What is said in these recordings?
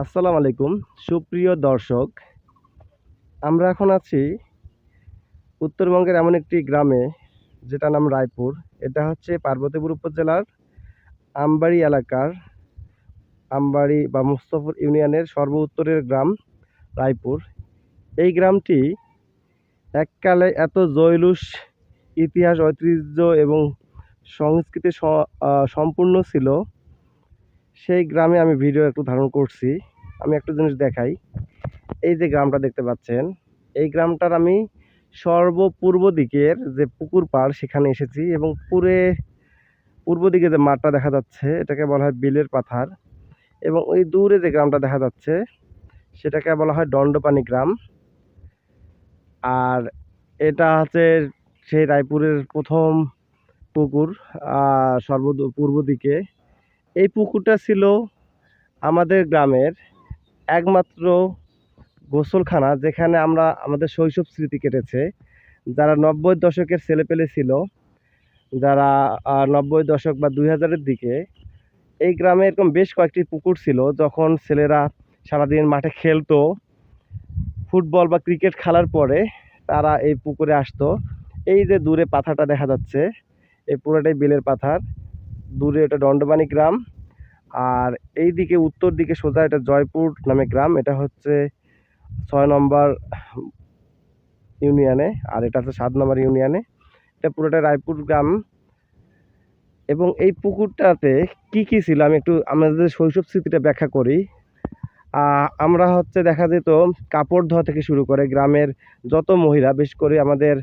আসসালামু আলাইকুম সুপ্রিয় দর্শক। আমরা এখন আছি উত্তরবঙ্গের এমন একটি গ্রামে, যেটার নাম রায়পুর। এটা হচ্ছে পার্বতীপুর উপজেলার আমবাড়ি এলাকার আমবাড়ি বা মুস্তাফর ইউনিয়নের সর্ব উত্তরের গ্রাম রায়পুর। এই গ্রামটি এককালে এত জৈলুস ইতিহাস, ঐতিহ্য এবং সংস্কৃতি সম্পূর্ণ ছিল। সেই গ্রামে আমি ভিডিও একটু ধারণ করছি। আমি একটা জিনিস দেখাই। এই যে গ্রামটা দেখতে পাচ্ছেন, এই গ্রামটার আমি সর্বপূর্ব দিকের যে পুকুর পাড় সেখানে এসেছি, এবং পূর্ব দিকে যে মাঠটা দেখা যাচ্ছে এটাকে বলা হয় বিলের পাথার, এবং ওই দূরে যে গ্রামটা দেখা যাচ্ছে সেটাকে বলা হয় দণ্ডপানি গ্রাম। আর এটা হচ্ছে সেই রায়পুরের প্রথম পুকুর, পূর্ব দিকে। এই পুকুরটা ছিল আমাদের গ্রামের একমাত্র গোসলখানা, যেখানে আমরা আমাদের শৈশব স্মৃতি কেটেছে। যারা 90-এর দশকের ছেলেপেলে ছিল, যারা 90-এর দশক বা 2000-এর দিকে, এই গ্রামে এরকম বেশ কয়েকটি পুকুর ছিল। যখন ছেলেরা সারাদিন মাঠে খেলতো, ফুটবল বা ক্রিকেট খেলার পরে তারা এই পুকুরে আসতো। এই যে দূরে পাথারটা দেখা যাচ্ছে, এই পুরোটাই বেলের পাথার। দূরে এটা দণ্ডপানি গ্রাম, আর এই দিকে উত্তর দিকে সোজা এটা জয়পুর নামে গ্রাম। এটা হচ্ছে 6 নম্বর ইউনিয়নে, আর এটা হচ্ছে 7 নম্বর ইউনিয়নে। এটা পুরোটা রায়পুর গ্রাম। এবং এই পুকুরটাতে কি কি ছিল আমি একটু আমাদের শৈশব স্মৃতিটা ব্যাখ্যা করি। আমরা হচ্ছে দেখা যেত কাপড় ধোয়া থেকে শুরু করে গ্রামের যত মহিলা, বিশেষ করে আমাদের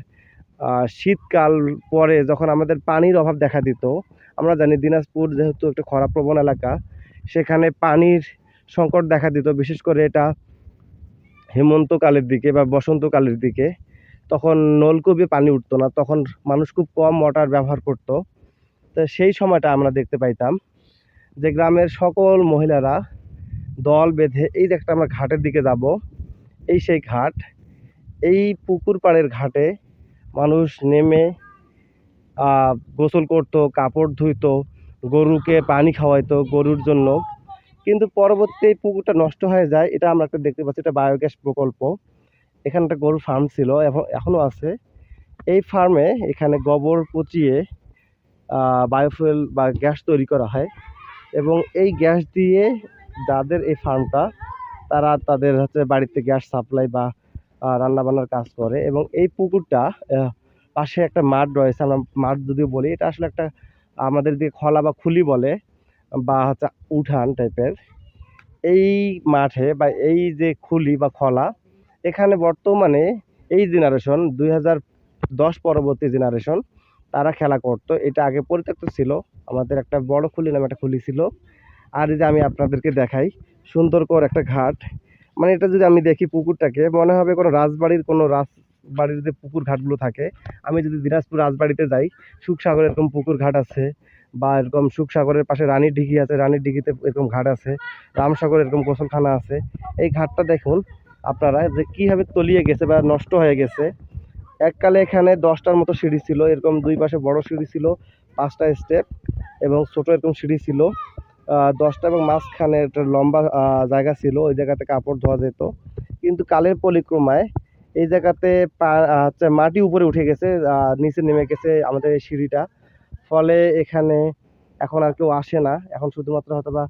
শীতকাল পরে যখন আমাদের পানির অভাব দেখা দিত। আমরা জানি দিনাজপুর যেহেতু একটা খরাপ্রবণ এলাকা, সেখানে পানির সংকট দেখা দিত, বিশেষ করে এটা হেমন্তকালের দিকে বা বসন্তকালের দিকে। তখন নলকূপে পানি উঠতো না, তখন মানুষ খুব কম ওয়াটার ব্যবহার করত। তো সেই সময়টা আমরা দেখতে পাইতাম যে গ্রামের সকল মহিলারা দল বেঁধে, এই যে একটা আমরা ঘাটের দিকে যাব, এই সেই ঘাট, এই পুকুর পাড়ের ঘাটে মানুষ নেমে গোসল করতো, কাপড় ধুইতো, গরুকে পানি খাওয়াইতো গরুর জন্য। কিন্তু পরবর্তী এই পুকুরটা নষ্ট হয়ে যায়, এটা আমরা একটা দেখতে পাচ্ছি, এটা বায়োগ্যাস প্রকল্প। এখানে একটা গরুর ফার্ম ছিল, এখনও আছে। এই ফার্মে এখানে গোবর পচিয়ে বায়োফুয়েল বা গ্যাস তৈরি করা হয়, এবং এই গ্যাস দিয়ে যাদের এই ফার্মটা, তারা তাদের হচ্ছে বাড়িতে গ্যাস সাপ্লাই বা রান্নাবান্নার কাজ করে। এবং এই পুকুরটা পাশে একটা মাঠ রয়েছে, আমরা মাঠ যদিও বলি, এটা আসলে একটা আমাদের দিকে খলা বা খুলি বলে, বা হচ্ছে উঠান টাইপের। এই মাঠে বা এই যে খুলি বা খলা, এখানে বর্তমানে এই জেনারেশন 2010 পরবর্তী জেনারেশন তারা খেলা করতো। এটা আগে পরিত্যক্ত ছিল। আমাদের একটা বড় খুলি নামে একটা খুলি ছিল। আর এই যে আমি আপনাদেরকে দেখাই সুন্দর করে একটা ঘাট, মানে এটা যদি আমি দেখি পুকুরটাকে, মনে হবে কোনো রাজবাড়ির যে পুকুর ঘাটগুলো থাকে। আমি যদি দিনাজপুর রাজবাড়িতে যাই, সুখসাগরে এরকম পুকুর ঘাট আছে, বা এরকম সুখসাগরের পাশে রানীর দিঘি আছে, রানীর দিঘিতে এরকম ঘাট আছে, রামসাগরে এরকম গোসলখানা আছে। এই ঘাটটা দেখুন আপনারা যে কীভাবে তলিয়ে গেছে বা নষ্ট হয়ে গেছে। এককালে এখানে 10টার মতো সিঁড়ি ছিল, এরকম দুই পাশে বড় সিঁড়ি ছিল, 5টা স্টেপ, এবং ছোট এরকম সিঁড়ি ছিল 10টা, এবং মাঝখানে একটা লম্বা জায়গা ছিল, ওই জায়গাতে কাপড় ধোয়া যেত। কিন্তু কালের পরিক্রমায় এই জায়গাতে হচ্ছে মাটি উপরে উঠে গেছে, নিচে নেমে গেছে আমাদের এই সিঁড়িটা। ফলে এখানে এখন আর কেউ আসে না। এখন শুধুমাত্র হয়তো বা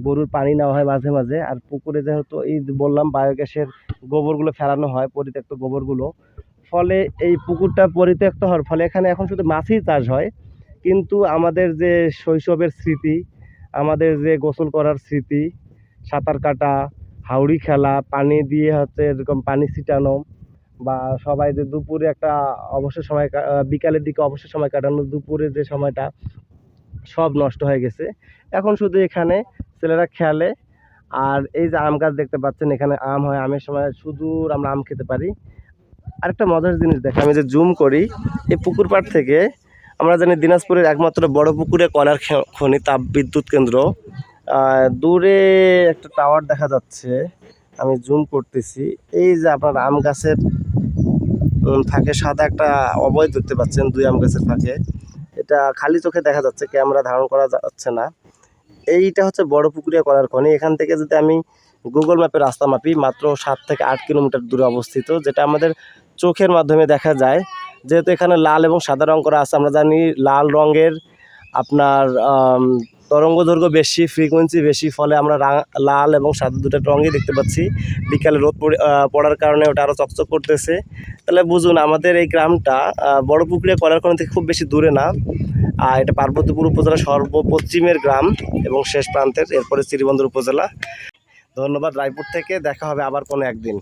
গরুর পানি নেওয়া হয় মাঝে মাঝে। আর পুকুরে যেহেতু এই বললাম বায়োগ্যাসের গোবরগুলো ফেলানো হয়, পরিত্যক্ত গোবরগুলো, ফলে এই পুকুরটা পরিত্যক্ত হওয়ার ফলে এখানে এখন শুধু মাছই চাষ হয়। কিন্তু আমাদের যে শৈশবের স্মৃতি, আমাদের যে গোসল করার স্মৃতি, সাঁতার কাটা, হাউড়ি খেলা, পানি দিয়ে হচ্ছে এরকম পানি ছিটানো, বা সবাই যে দুপুরে একটা অবসর সময়, বিকালের দিকে অবসর সময় কাটানো, দুপুরে যে সময়টা, সব নষ্ট হয়ে গেছে। এখন শুধু এখানে ছেলেরা খেলে। আর এই যে আম গাছ দেখতে পাচ্ছেন, এখানে আম হয়, আমের সময় সুদূর আমরা আম খেতে পারি। আরেকটা মজার জিনিস দেখে আমি যে জুম করি, এই পুকুর পাড় থেকে আমরা জানি দিনাজপুরের একমাত্র বড় পুকুরে কয়লার খনি, তাপ বিদ্যুৎ কেন্দ্র। দূরে একটা টাওয়ার দেখা যাচ্ছে, আমি জুম করতেছি। এই যে আপনার আম গাছের ফাঁকে সাদা একটা অবয়ব দেখতে পাচ্ছেন, 2 আম গাছের ফাঁকে। এটা খালি চোখে দেখা যাচ্ছে, ক্যামেরা ধারণ করা যাচ্ছে না। এইটা হচ্ছে বড় পুকুরিয়া কলার খনি। এখান থেকে যদি আমি গুগল ম্যাপে রাস্তা মাপি, মাত্র 7 থেকে 8 কিলোমিটার দূরে অবস্থিত, যেটা আমাদের চোখের মাধ্যমে দেখা যায়। যেহেতু এখানে লাল এবং সাদা রং করা আছে, আমরা জানি লাল রঙের আপনার তরঙ্গ দৈর্ঘ্য বেশি, ফ্রিকোয়েন্সি বেশি, ফলে আমরা লাল এবং সাদা দুটো রঙই দেখতে পাচ্ছি। বিকালে রোদ পড়ার কারণে ওটা আরও চকচক করতেছে। তাহলে বুঝুন আমাদের এই গ্রামটা বড় পুকুরিয়া কলার খনি থেকে খুব বেশি দূরে না। আর এটা পার্বতীপুর উপজেলার সর্বপশ্চিমের গ্রাম এবং শেষ প্রান্তের, এরপরে শ্রীবন্দর উপজেলা। ধন্যবাদ রায়পুর থেকে, দেখা হবে আবার কোনো একদিন।